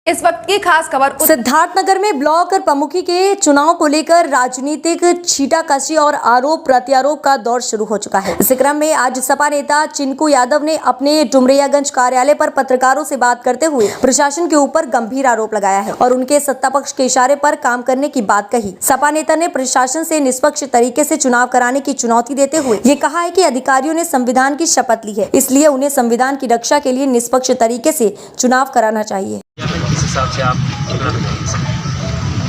इस वक्त की खास खबर सिद्धार्थनगर में ब्लॉक प्रमुखी के चुनाव को लेकर राजनीतिक छींटाकशी और आरोप प्रत्यारोप का दौर शुरू हो चुका है। इस क्रम में आज सपा नेता चिंकू यादव ने अपने डुमरियागंज कार्यालय पर पत्रकारों से बात करते हुए प्रशासन के ऊपर गंभीर आरोप लगाया है और उनके सत्ता पक्ष के इशारे पर काम करने की बात कही। सपा नेता ने प्रशासन से निष्पक्ष तरीके से चुनाव कराने की चुनौती देते हुए ये कहा है कि अधिकारियों ने संविधान की शपथ ली है, इसलिए उन्हें संविधान की रक्षा के लिए निष्पक्ष तरीके से चुनाव कराना चाहिए। किस हिसाब से आप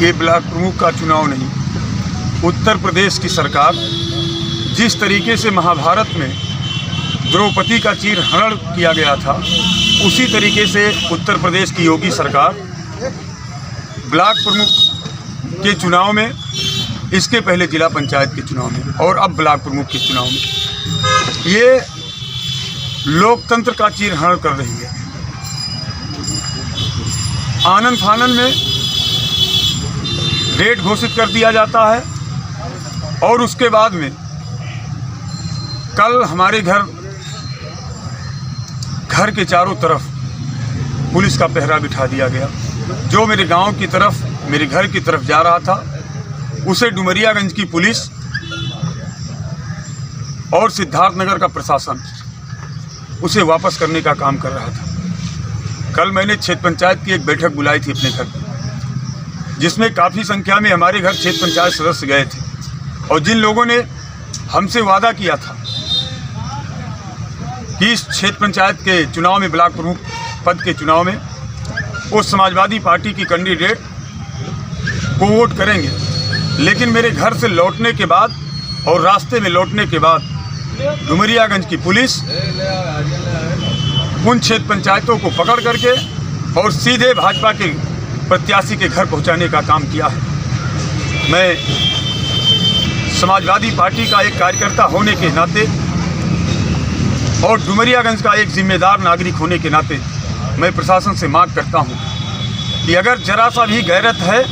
ये ब्लॉक प्रमुख का चुनाव नहीं, उत्तर प्रदेश की सरकार जिस तरीके से महाभारत में द्रौपदी का चीरहरण किया गया था, उसी तरीके से उत्तर प्रदेश की योगी सरकार ब्लॉक प्रमुख के चुनाव में, इसके पहले जिला पंचायत के चुनाव में और अब ब्लॉक प्रमुख के चुनाव में ये लोकतंत्र का चीरहरण कर रही है। आनन फानन में डेट घोषित कर दिया जाता है और उसके बाद में कल हमारे घर के चारों तरफ पुलिस का पहरा बिठा दिया गया। जो मेरे गांव की तरफ, मेरे घर की तरफ जा रहा था, उसे डुमरियागंज की पुलिस और सिद्धार्थनगर का प्रशासन उसे वापस करने का काम कर रहा था। कल मैंने क्षेत्र पंचायत की एक बैठक बुलाई थी अपने घर, जिसमें काफ़ी संख्या में हमारे घर क्षेत्र पंचायत सदस्य गए थे और जिन लोगों ने हमसे वादा किया था कि इस क्षेत्र पंचायत के चुनाव में, ब्लॉक प्रमुख पद के चुनाव में वो समाजवादी पार्टी की कैंडिडेट को वोट करेंगे, लेकिन मेरे घर से लौटने के बाद और रास्ते में लौटने के बाद डुमरियागंज की पुलिस उन क्षेत्र पंचायतों को पकड़ करके और सीधे भाजपा के प्रत्याशी के घर पहुंचाने का काम किया है। मैं समाजवादी पार्टी का एक कार्यकर्ता होने के नाते और डुमरियागंज का एक जिम्मेदार नागरिक होने के नाते मैं प्रशासन से मांग करता हूं कि अगर जरा सा भी गैरत है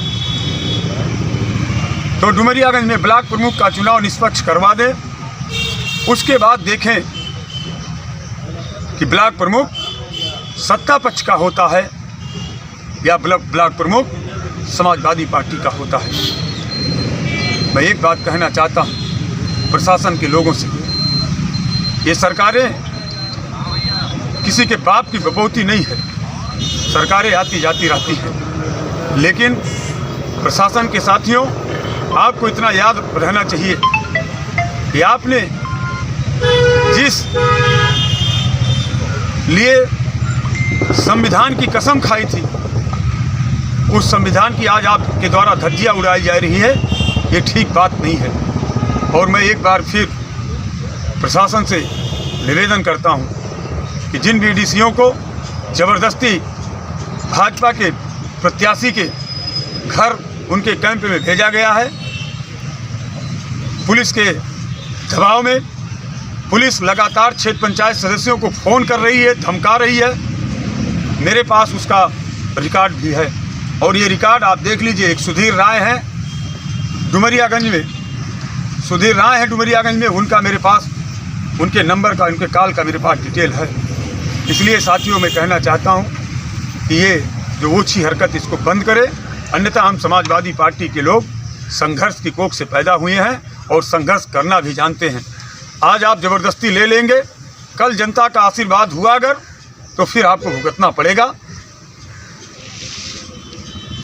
तो डुमरियागंज में ब्लॉक प्रमुख का चुनाव निष्पक्ष करवा दें। उसके बाद देखें कि ब्लॉक प्रमुख सत्ता पक्ष का होता है या ब्लॉक प्रमुख समाजवादी पार्टी का होता है। मैं एक बात कहना चाहता हूं प्रशासन के लोगों से, ये सरकारें किसी के बाप की बपौती नहीं है। सरकारें आती जाती रहती हैं, लेकिन प्रशासन के साथियों, आपको इतना याद रहना चाहिए कि आपने जिस लिए संविधान की कसम खाई थी, उस संविधान की आज आपके द्वारा धज्जियां उड़ाई जा रही है। ये ठीक बात नहीं है और मैं एक बार फिर प्रशासन से निवेदन करता हूं कि जिन बीडीसीओं को ज़बरदस्ती भाजपा के प्रत्याशी के घर, उनके कैंप में भेजा गया है, पुलिस के दबाव में पुलिस लगातार क्षेत्र पंचायत सदस्यों को फ़ोन कर रही है, धमका रही है। मेरे पास उसका रिकॉर्ड भी है और ये रिकॉर्ड आप देख लीजिए। एक सुधीर राय हैं डुमरियागंज में, सुधीर राय हैं डुमरियागंज में, उनका मेरे पास, उनके नंबर का, उनके कॉल का मेरे पास डिटेल है। इसलिए साथियों, मैं कहना चाहता हूँ कि ये जो ओछी हरकत, इसको बंद करें, अन्यथा हम समाजवादी पार्टी के लोग संघर्ष की कोख से पैदा हुए हैं और संघर्ष करना भी जानते हैं। आज आप ज़बरदस्ती ले लेंगे, कल जनता का आशीर्वाद हुआ अगर, तो फिर आपको भुगतना पड़ेगा।